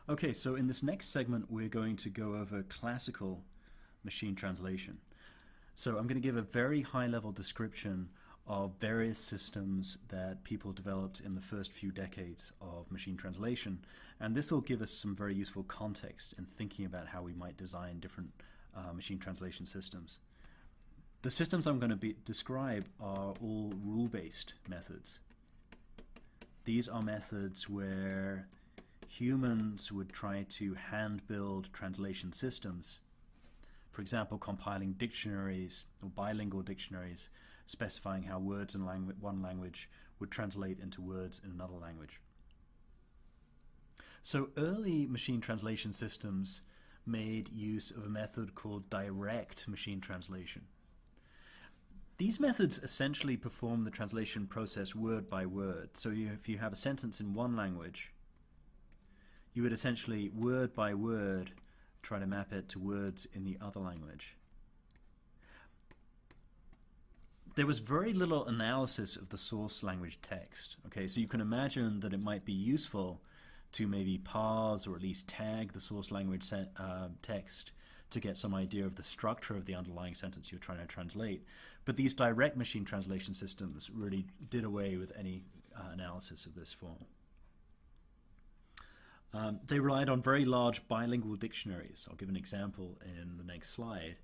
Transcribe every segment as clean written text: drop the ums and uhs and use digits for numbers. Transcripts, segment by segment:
Okay, so in this next segment, we're going to go over classical machine translation. So I'm going to give a very high-level description of various systems that people developed in the first few decades of machine translation, and this will give us some very useful context in thinking about how we might design different machine translation systems. The systems I'm going to describe are all rule-based methods. These are methods where humans would try to hand-build translation systems. For example, compiling dictionaries or bilingual dictionaries specifying how words in one language would translate into words in another language. So early machine translation systems made use of a method called direct machine translation. These methods essentially perform the translation process word by word. So if you have a sentence in one language, you would essentially, word by word, try to map it to words in the other language. There was very little analysis of the source language text. Okay, so you can imagine that it might be useful to maybe parse or at least tag the source language text to get some idea of the structure of the underlying sentence you're trying to translate. But these direct machine translation systems really did away with any analysis of this form. They relied on very large bilingual dictionaries. I'll give an example in the next slide,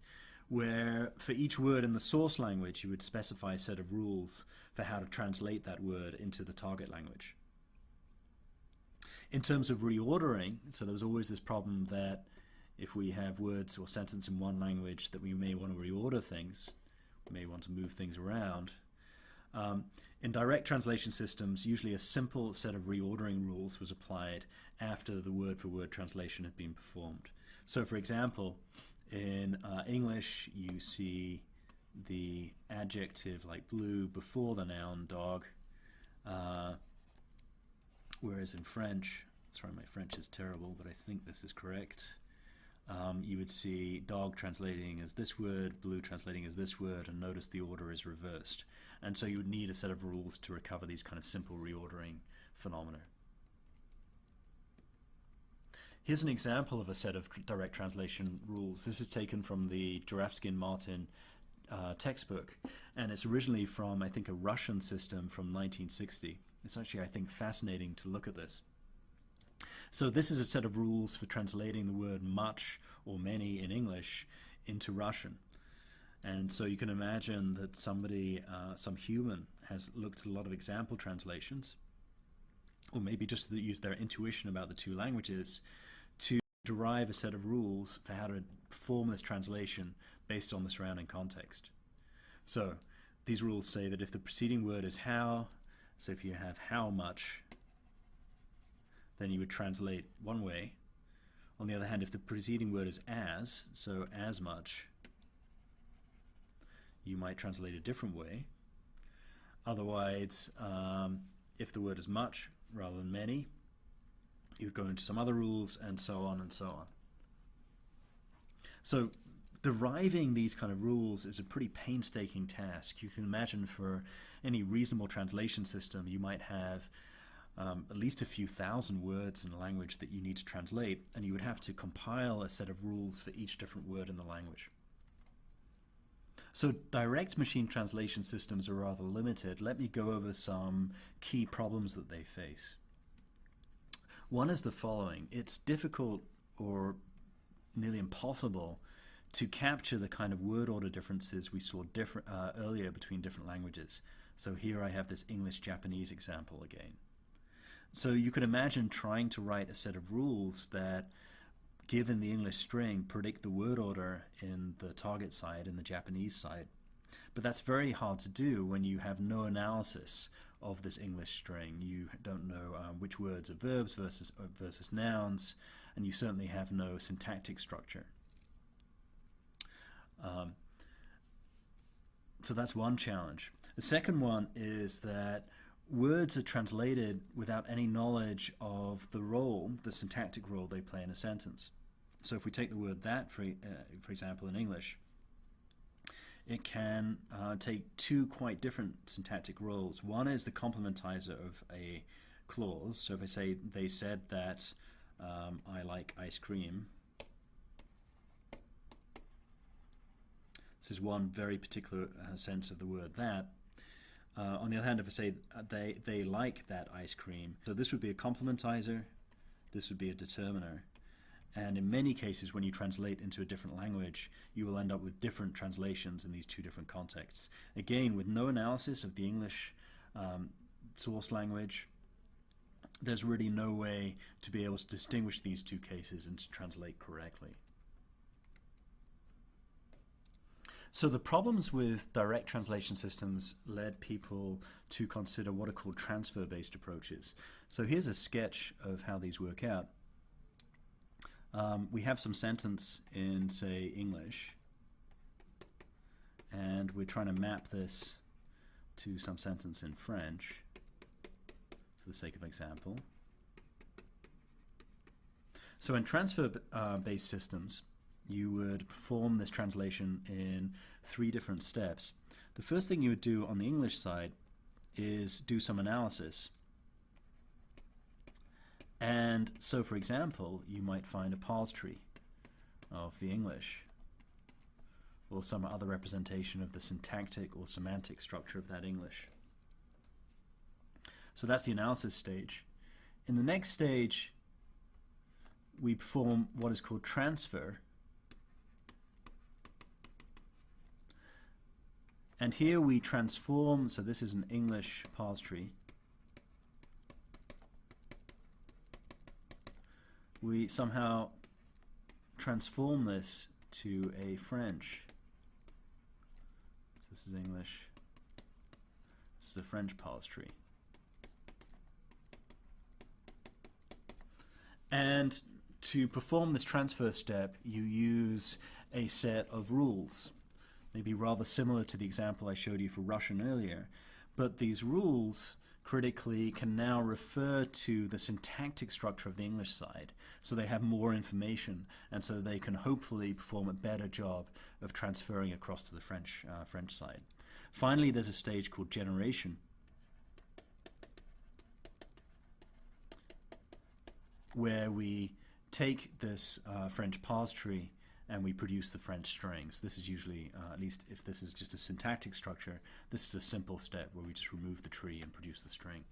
where for each word in the source language you would specify a set of rules for how to translate that word into the target language. In terms of reordering, so there was always this problem that if we have words or sentence in one language that we may want to reorder things, we may want to move things around. In direct translation systems, usually a simple set of reordering rules was applied after the word-for-word translation had been performed. So for example, in English, you see the adjective like blue before the noun dog, whereas in French, sorry, my French is terrible, but I think this is correct. You would see dog translating as this word, blue translating as this word, and notice the order is reversed. And so you would need a set of rules to recover these kind of simple reordering phenomena. Here's an example of a set of direct translation rules. This is taken from the Jurafsky-Martin textbook, and it's originally from, I think, a Russian system from 1960. It's actually, I think, fascinating to look at this. So this is a set of rules for translating the word much or many in English into Russian. And so you can imagine that somebody, some human, has looked at a lot of example translations, or maybe just use their intuition about the two languages to derive a set of rules for how to perform this translation based on the surrounding context. So these rules say that if the preceding word is how, so if you have how much, then you would translate one way. On the other hand, if the preceding word is as, so as much, you might translate a different way. Otherwise, if the word is much rather than many, you would go into some other rules, and so on and so on. So deriving these kind of rules is a pretty painstaking task. You can imagine for any reasonable translation system, you might have at least a few thousand words in a language that you need to translate, and you would have to compile a set of rules for each different word in the language. So direct machine translation systems are rather limited. Let me go over some key problems that they face. One is the following. It's difficult or nearly impossible to capture the kind of word order differences we saw earlier between different languages. So here I have this English-Japanese example again. So you could imagine trying to write a set of rules that, given the English string, predict the word order in the target side and the Japanese side. But that's very hard to do when you have no analysis of this English string. You don't know which words are verbs versus nouns, and you certainly have no syntactic structure. So that's one challenge. The second one is that words are translated without any knowledge of the role, the syntactic role they play in a sentence. So if we take the word that, for example, in English, it can take two quite different syntactic roles. One is the complementizer of a clause. So if I say, they said that I like ice cream. This is one very particular sense of the word that. On the other hand, if I say they like that ice cream, so this would be a complementizer, this would be a determiner. And in many cases, when you translate into a different language, you will end up with different translations in these two different contexts. Again, with no analysis of the English source language, there's really no way to be able to distinguish these two cases and to translate correctly. So the problems with direct translation systems led people to consider what are called transfer-based approaches. So here's a sketch of how these work out. We have some sentence in, say, English, and we're trying to map this to some sentence in French for the sake of example. So in transfer-based systems, you would perform this translation in 3 different steps. The first thing you would do on the English side is do some analysis. And so, for example, you might find a parse tree of the English, or some other representation of the syntactic or semantic structure of that English. So that's the analysis stage. In the next stage, we perform what is called transfer. And here we transform, so this is an English parse tree. We somehow transform this to a French. So this is English. This is a French parse tree. And to perform this transfer step, you use a set of rules, maybe rather similar to the example I showed you for Russian earlier. But these rules critically can now refer to the syntactic structure of the English side, so they have more information, and so they can hopefully perform a better job of transferring across to the French side. Finally, there's a stage called generation, where we take this French parse tree and we produce the French strings. This is usually, at least if this is just a syntactic structure, this is a simple step where we just remove the tree and produce the string.